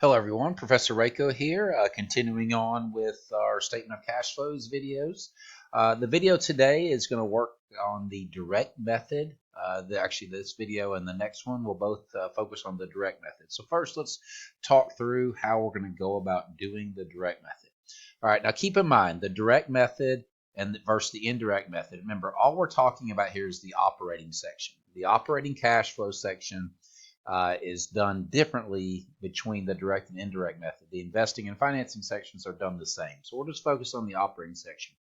Hello everyone, Professor Reiko here, continuing on with our statement of cash flows videos. The video today is going to work on the direct method. Actually, this video and the next one will both focus on the direct method. So first, let's talk through how we're going to go about doing the direct method. All right, now keep in mind the direct method versus the indirect method. Remember, all we're talking about here is the operating section. The operating cash flow section is done differently between the direct and indirect method. The investing and financing sections are done the same. So we'll just focus on the operating section.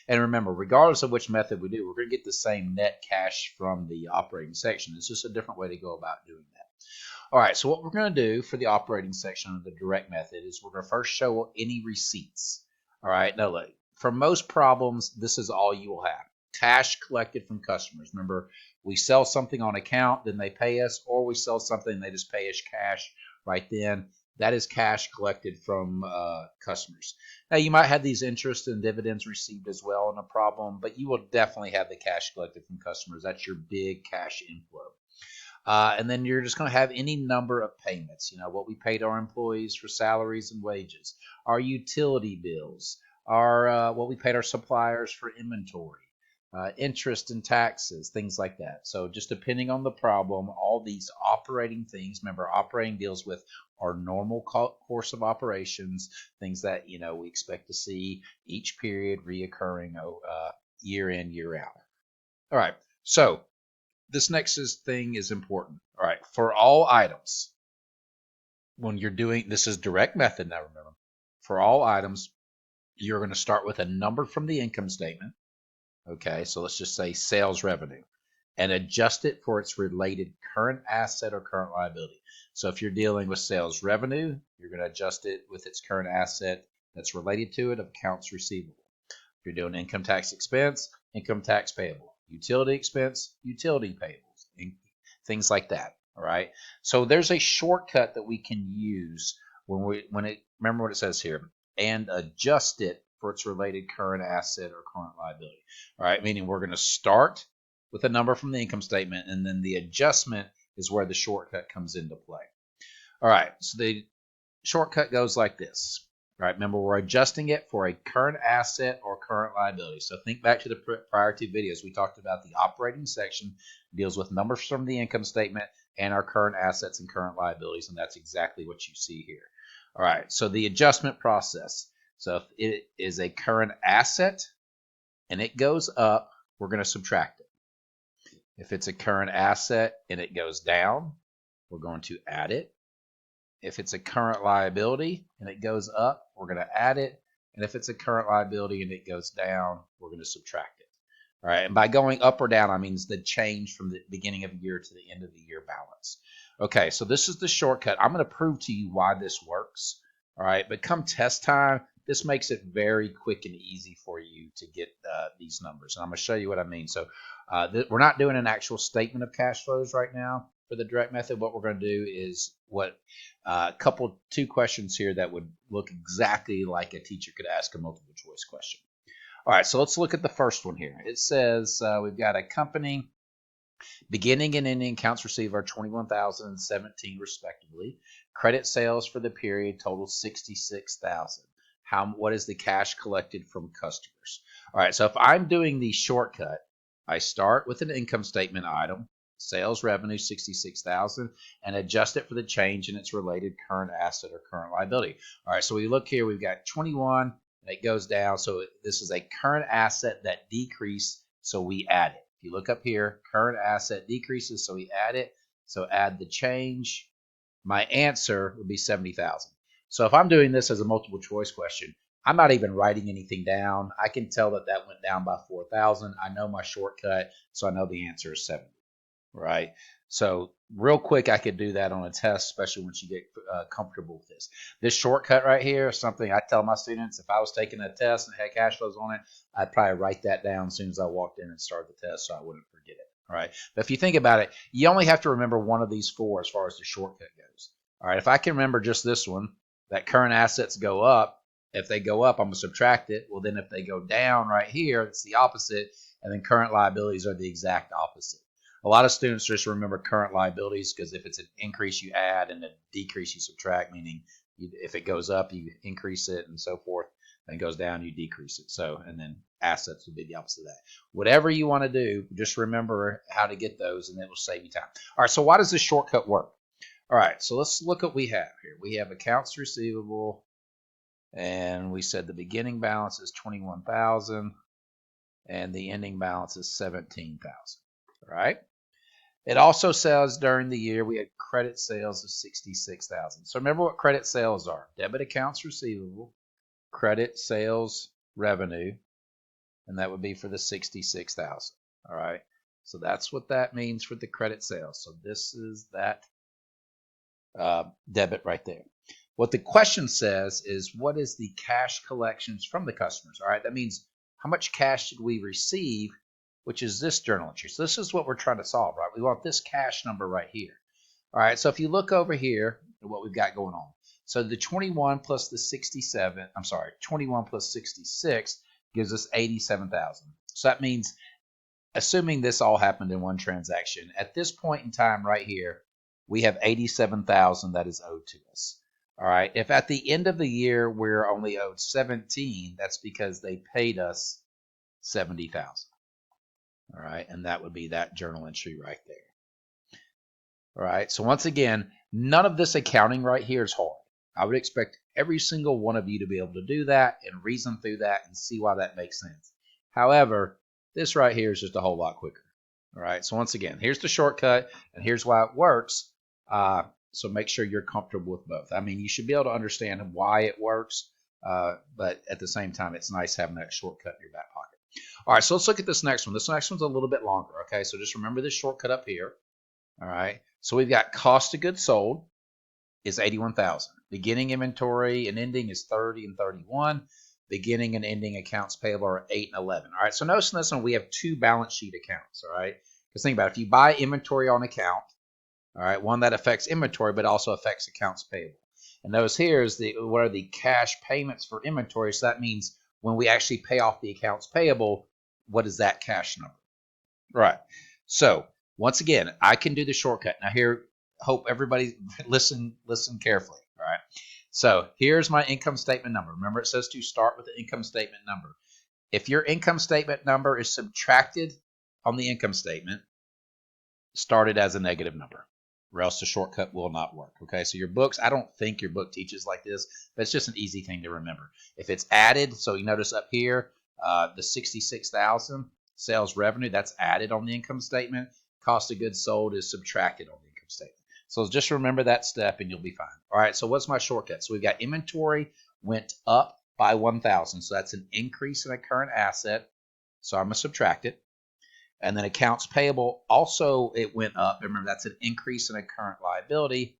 And remember, regardless of which method we do, we're going to get the same net cash from the operating section. It's just a different way to go about doing that. All right, so what we're going to do for the operating section of the direct method is we're going to first show any receipts. All right, now look, for most problems, this is all you will have. Cash collected from customers. Remember, we sell something on account, then they pay us, or we sell something and they just pay us cash right then. That is cash collected from customers. Now, you might have these interest and dividends received as well in a problem, but you will definitely have the cash collected from customers. That's your big cash inflow. And then you're just going to have any number of payments. You know, what we paid our employees for salaries and wages, our utility bills, what we paid our suppliers for inventory, interest and taxes, things like that. So just depending on the problem, all these operating things, remember operating deals with our normal course of operations, things that, you know, we expect to see each period reoccurring year in, year out. All right, so this next thing is important. All right, for all items, when you're doing, this is direct method now, remember. For all items, you're going to start with a number from the income statement. Okay, so let's just say sales revenue and adjust it for its related current asset or current liability. So if you're dealing with sales revenue, you're going to adjust it with its current asset that's related to it of accounts receivable. If you're doing income tax expense, income tax payable, utility expense, utility payables, things like that. All right. So there's a shortcut that we can use remember what it says here, and adjust it for its related current asset or current liability. All right, meaning we're going to start with a number from the income statement, and then the adjustment is where the shortcut comes into play. All right, so the shortcut goes like this. All right, remember we're adjusting it for a current asset or current liability. So think back to the prior two videos. We talked about the operating section deals with numbers from the income statement and our current assets and current liabilities, and that's exactly what you see here. All right, so the adjustment process. So if it is a current asset and it goes up, we're going to subtract it. If it's a current asset and it goes down, we're going to add it. If it's a current liability and it goes up, we're going to add it. And if it's a current liability and it goes down, we're going to subtract it. All right, and by going up or down, I mean the change from the beginning of the year to the end of the year balance. Okay, so this is the shortcut. I'm going to prove to you why this works. All right, but come test time, this makes it very quick and easy for you to get these numbers. And I'm going to show you what I mean. So we're not doing an actual statement of cash flows right now for the direct method. What we're going to do is two questions here that would look exactly like a teacher could ask a multiple choice question. All right, so let's look at the first one here. It says we've got a company beginning and ending accounts receivable are 21,000 and 17 respectively. Credit sales for the period total 66,000. What is the cash collected from customers? All right, so if I'm doing the shortcut, I start with an income statement item, sales revenue 66,000, and adjust it for the change in its related current asset or current liability. All right, so we look here, we've got 21, and it goes down. So this is a current asset that decreased, so we add it. If you look up here, current asset decreases, so we add it. So add the change. My answer would be 70,000. So if I'm doing this as a multiple choice question, I'm not even writing anything down. I can tell that that went down by 4,000. I know my shortcut, so I know the answer is 70, right? So real quick, I could do that on a test, especially once you get comfortable with this. This shortcut right here is something I tell my students. If I was taking a test and had cash flows on it, I'd probably write that down as soon as I walked in and started the test so I wouldn't forget it. All right. But if you think about it, you only have to remember one of these four as far as the shortcut goes. All right. If I can remember just this one, that current assets go up. If they go up, I'm going to subtract it. Well, then if they go down right here, it's the opposite. And then current liabilities are the exact opposite. A lot of students just remember current liabilities because if it's an increase, you add, and a decrease, you subtract, meaning If it goes up, you increase it and so forth. And goes down, you decrease it. So, and then assets would be the opposite of that. Whatever you want to do, just remember how to get those, and it will save you time. All right, so why does this shortcut work? All right, so let's look at what we have here. We have accounts receivable, and we said the beginning balance is 21,000, and the ending balance is 17,000. All right. It also says during the year we had credit sales of 66,000. So remember what credit sales are: debit accounts receivable, credit sales revenue, and that would be for the 66,000. All right. So that's what that means for the credit sales. So this is that debit right there. What the question says is, what is the cash collections from the customers? All right. That means how much cash did we receive, which is this journal entry. So this is what we're trying to solve, right? We want this cash number right here. All right. So if you look over here at what we've got going on, so the 21 plus the 67, 21 plus 66 gives us 87,000. So that means, assuming this all happened in one transaction, at this point in time right here, we have 87,000 that is owed to us. All right. If at the end of the year we're only owed 17, that's because they paid us 70,000. All right. And that would be that journal entry right there. All right. So once again, none of this accounting right here is hard. I would expect every single one of you to be able to do that and reason through that and see why that makes sense. However, this right here is just a whole lot quicker. All right. So once again, here's the shortcut, and here's why it works. So make sure you're comfortable with both. I mean, you should be able to understand why it works, but at the same time, it's nice having that shortcut in your back pocket. All right. So let's look at this next one. This next one's a little bit longer. Okay. So just remember this shortcut up here. All right. So we've got cost of goods sold is 81,000. Beginning inventory and ending is 30 and 31. Beginning and ending accounts payable are 8 and 11. All right, so notice in this one we have two balance sheet accounts. All right, because think about it, if you buy inventory on account, all right, one that affects inventory but also affects accounts payable. And notice here is what are the cash payments for inventory. So that means when we actually pay off the accounts payable, what is that cash number? Right. So once again, I can do the shortcut. Now here, hope everybody listen carefully. All right. So here's my income statement number. Remember, it says to start with the income statement number. If your income statement number is subtracted on the income statement, start it as a negative number, or else the shortcut will not work. Okay. So your books, I don't think your book teaches like this, but it's just an easy thing to remember. If it's added, so you notice up here, the 66,000 sales revenue, that's added on the income statement. Cost of goods sold is subtracted on the income statement. So just remember that step and you'll be fine. All right, so what's my shortcut? So we've got inventory went up by 1,000. So that's an increase in a current asset. So I'm going to subtract it. And then accounts payable, also it went up. Remember, that's an increase in a current liability.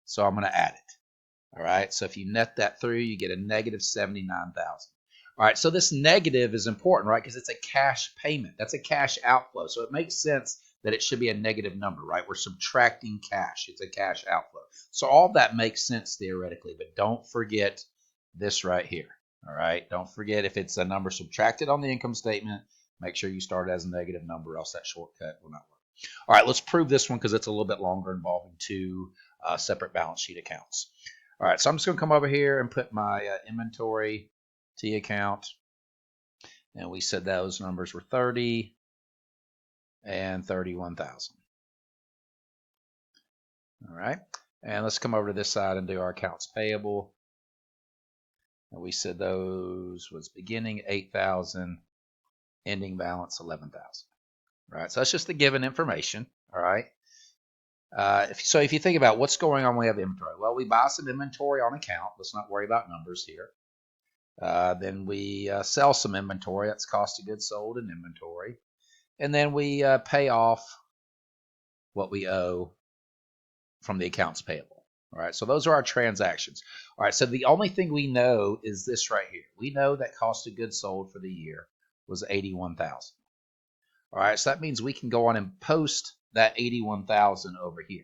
So I'm going to add it. All right, so if you net that through, you get a negative 79,000. All right, so this negative is important, right? Because it's a cash payment. That's a cash outflow. So it makes sense that it should be a negative number, right? We're subtracting cash. It's a cash outflow. So all that makes sense theoretically, but don't forget this right here, all right? Don't forget if it's a number subtracted on the income statement, make sure you start as a negative number, else that shortcut will not work. All right, let's prove this one because it's a little bit longer, involving two separate balance sheet accounts. All right, so I'm just going to come over here and put my inventory T account, and we said those numbers were 30 and 31,000. All right, and let's come over to this side and do our accounts payable. And we said those was beginning 8,000, ending balance 11,000. All right, so that's just the given information. All right. So if you think about what's going on when we have inventory, well, we buy some inventory on account. Let's not worry about numbers here. Then we sell some inventory. That's cost of goods sold and inventory. And then we pay off what we owe from the accounts payable. All right, so those are our transactions. All right, so the only thing we know is this right here. We know that cost of goods sold for the year was 81,000. All right, so that means we can go on and post that 81,000 over here.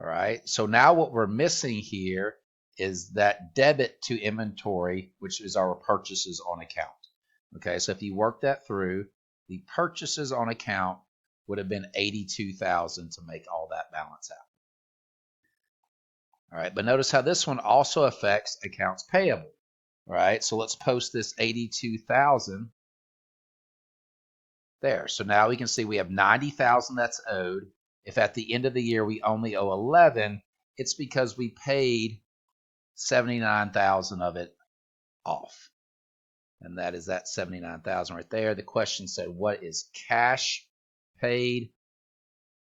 All right, so now what we're missing here is that debit to inventory, which is our purchases on account. Okay, so if you work that through, the purchases on account would have been 82,000 to make all that balance out. All right, but notice how this one also affects accounts payable. All right, so let's post this 82,000 there. So now we can see we have 90,000 that's owed. If at the end of the year we only owe 11, it's because we paid 79,000 of it off. And that is that 79,000 right there. The question said, what is cash paid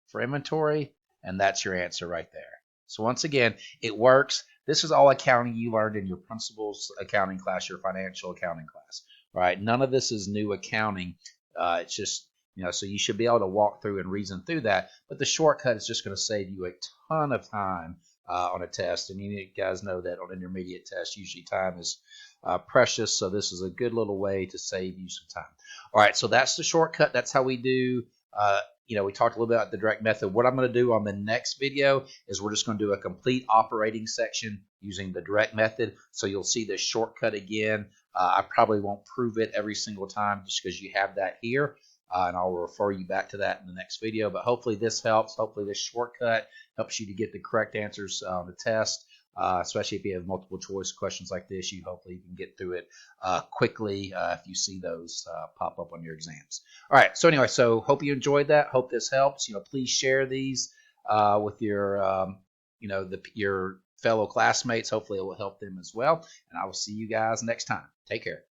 for inventory? And that's your answer right there. So once again, it works. This is all accounting you learned in your principles accounting class, your financial accounting class. All right, none of this is new accounting. It's just, so you should be able to walk through and reason through that. But the shortcut is just going to save you a ton of time on a test. And you guys know that on intermediate tests, usually time is precious. So this is a good little way to save you some time. All right, so that's the shortcut. That's how we do we talked a little bit about the direct method. What I'm going to do on the next video is we're just going to do a complete operating section using the direct method. So you'll see the shortcut again. I probably won't prove it every single time just because you have that here. And I'll refer you back to that in the next video. But hopefully this helps. Hopefully this shortcut helps you to get the correct answers on the test. Especially if you have multiple choice questions like this, hopefully you can get through it quickly if you see those pop up on your exams. All right, so anyway, so hope you enjoyed that. Hope this helps. Please share these with your your fellow classmates. Hopefully it will help them as well. And I will see you guys next time. Take care.